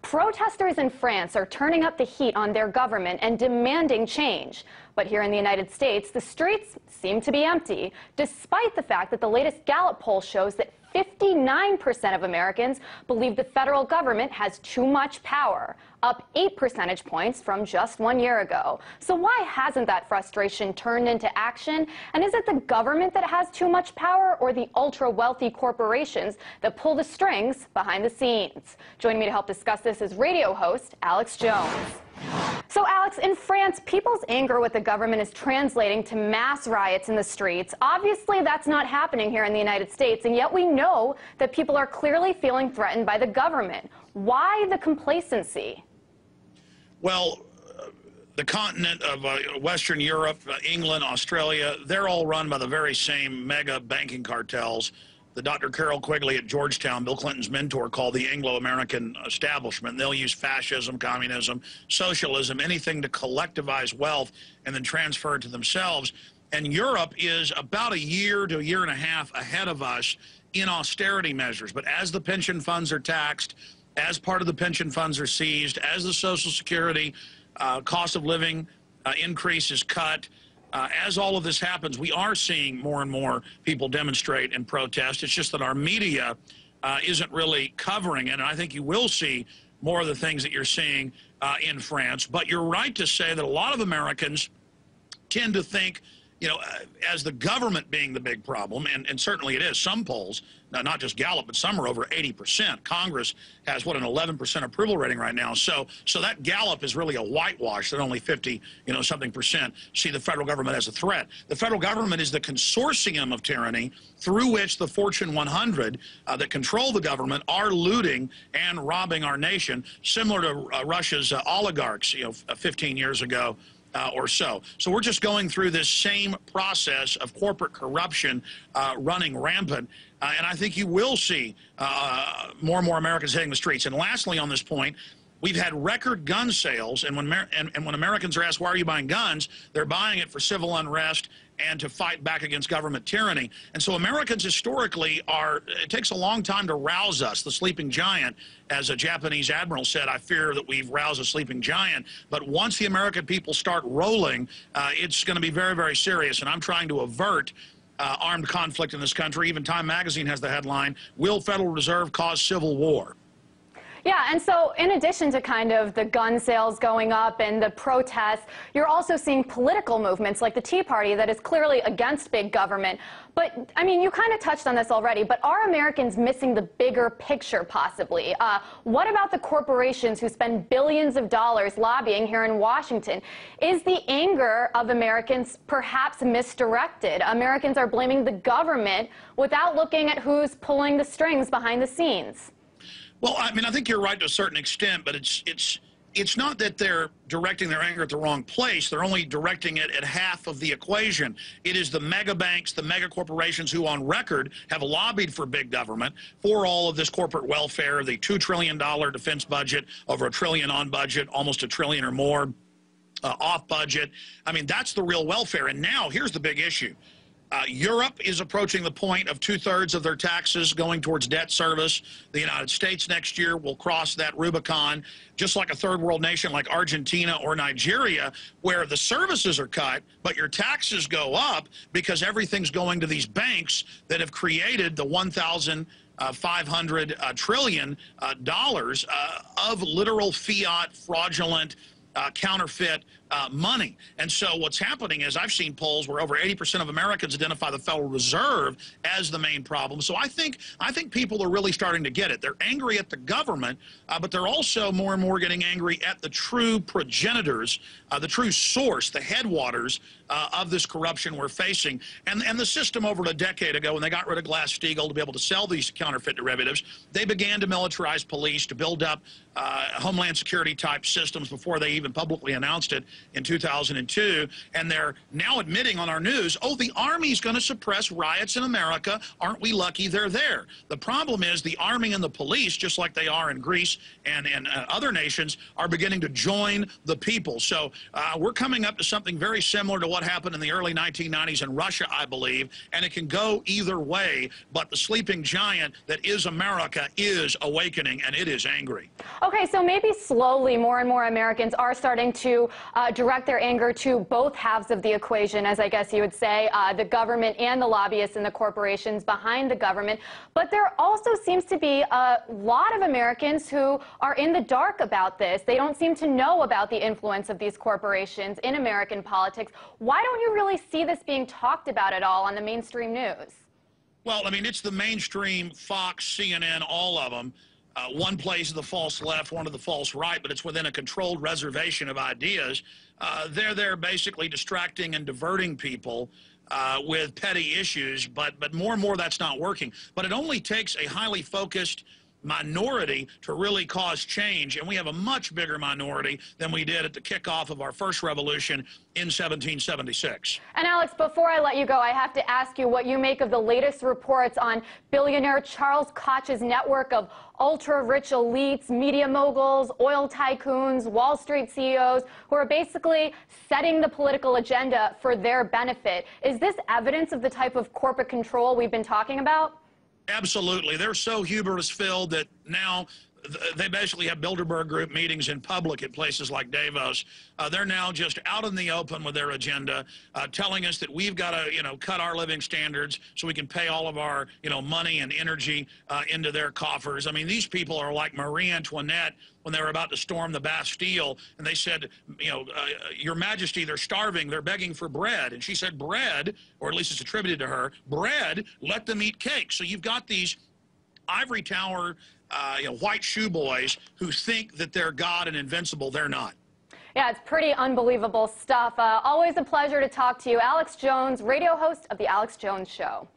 Protesters in France are turning up the heat on their government and demanding change. But here in the United States, the streets seem to be empty, despite the fact that the latest Gallup poll shows that 59% of Americans believe the federal government has too much power, up 8 percentage points from just 1 year ago. So why hasn't that frustration turned into action? And is it the government that has too much power, or the ultra-wealthy corporations that pull the strings behind the scenes? Joining me to help discuss this is radio host Alex Jones. So, Alex, in France, people's anger with the government is translating to mass riots in the streets. Obviously, that's not happening here in the United States, and yet we know that people are clearly feeling threatened by the government. Why the complacency? Well, the continent of Western Europe, England, Australia, they're all run by the very same mega banking cartels that Dr. Carol Quigley at Georgetown, Bill Clinton's mentor, called the Anglo-American establishment. They'll use fascism, communism, socialism, anything to collectivize wealth and then transfer it to themselves. And Europe is about a year to a year and a half ahead of us in austerity measures. But as the pension funds are taxed, as part of the pension funds are seized, as the Social Security cost of living increase is cut, as all of this happens, we are seeing more and more people demonstrate and protest. It's just that our media isn't really covering it, and I think you will see more of the things that you're seeing in France. But you're right to say that a lot of Americans tend to think, you know, as the government being the big problem, and certainly it is. Some polls, not just Gallup, but some are over 80%. Congress has, what, an 11% approval rating right now. So that Gallup is really a whitewash that only 50-something% see the federal government as a threat. The federal government is the consortium of tyranny through which the Fortune 100 that control the government are looting and robbing our nation, similar to Russia's oligarchs, 15 years ago. Or so. So we're just going through this same process of corporate corruption running rampant. And I think you will see more and more Americans hitting the streets. And lastly on this point, we've had record gun sales, and when Americans are asked, why are you buying guns, they're buying it for civil unrest and to fight back against government tyranny. And so Americans historically it takes a long time to rouse us, the sleeping giant. As a Japanese admiral said, I fear that we've roused a sleeping giant. But once the American people start rolling, it's going to be very, very serious. And I'm trying to avert armed conflict in this country. Even Time magazine has the headline, "Will Federal Reserve Cause Civil War?" Yeah, and so in addition to kind of the gun sales going up and the protests, you're also seeing political movements like the Tea Party that is clearly against big government. But, I mean, you kind of touched on this already, but are Americans missing the bigger picture possibly? What about the corporations who spend billions of dollars lobbying here in Washington? Is the anger of Americans perhaps misdirected? Americans are blaming the government without looking at who's pulling the strings behind the scenes. Well, I mean, I think you're right to a certain extent, but it's not that they're directing their anger at the wrong place. They're only directing it at half of the equation. It is the mega banks, the mega corporations who on record have lobbied for big government, for all of this corporate welfare, the $2 trillion defense budget, over $1 trillion on budget, almost $1 trillion or more off budget. I mean, that's the real welfare. And now here's the big issue. Europe is approaching the point of 2/3 of their taxes going towards debt service. The United States next year will cross that Rubicon, just like a third world nation like Argentina or Nigeria, where the services are cut, but your taxes go up because everything's going to these banks that have created the $1,500 trillion of literal fiat, fraudulent, counterfeit money. And so what's happening is I've seen polls where over 80% of Americans identify the Federal Reserve as the main problem. So I think people are really starting to get it. They're angry at the government, but they're also more and more getting angry at the true progenitors, the true source, the headwaters of this corruption we're facing. And the system over a decade ago, when they got rid of Glass-Steagall to be able to sell these counterfeit derivatives, they began to militarize police, to build up Homeland Security type systems before they even publicly announced it. in 2002, and they're now admitting on our news, oh, the Army's going to suppress riots in America. Aren't we lucky they're there? The problem is the Army and the police, just like they are in Greece and other nations, are beginning to join the people. So we're coming up to something very similar to what happened in the early 1990s in Russia, I believe, and it can go either way, but the sleeping giant that is America is awakening, and it is angry. Okay, so maybe slowly more and more Americans are starting to direct their anger to both halves of the equation, as I guess you would say, the government and the lobbyists and the corporations behind the government. But there also seems to be a lot of Americans who are in the dark about this. They don't seem to know about the influence of these corporations in American politics. Why don't you really see this being talked about at all on the mainstream news? Well, I mean, it's the mainstream, Fox, CNN, all of them. One plays the false left, one to the false right, but it's within a controlled reservation of ideas. They're there basically distracting and diverting people with petty issues, but more and more that's not working. But it only takes a highly focused minority to really cause change, and we have a much bigger minority than we did at the kickoff of our first revolution in 1776. And Alex, before I let you go, I have to ask you what you make of the latest reports on billionaire Charles Koch's network of ultra-rich elites, media moguls, oil tycoons, Wall Street CEOs, who are basically setting the political agenda for their benefit. Is this evidence of the type of corporate control we've been talking about? Absolutely. They're so hubris-filled that now they basically have Bilderberg Group meetings in public at places like Davos. They're now just out in the open with their agenda, telling us that we've got to, cut our living standards so we can pay all of our, money and energy into their coffers. I mean, these people are like Marie Antoinette when they were about to storm the Bastille, and they said, Your Majesty, they're starving, they're begging for bread. And she said, bread, or at least it's attributed to her, bread, let them eat cake. So you've got these ivory tower white shoe boys who think that they're God and invincible. They're not. Yeah, it's pretty unbelievable stuff. Always a pleasure to talk to you. Alex Jones, radio host of The Alex Jones Show.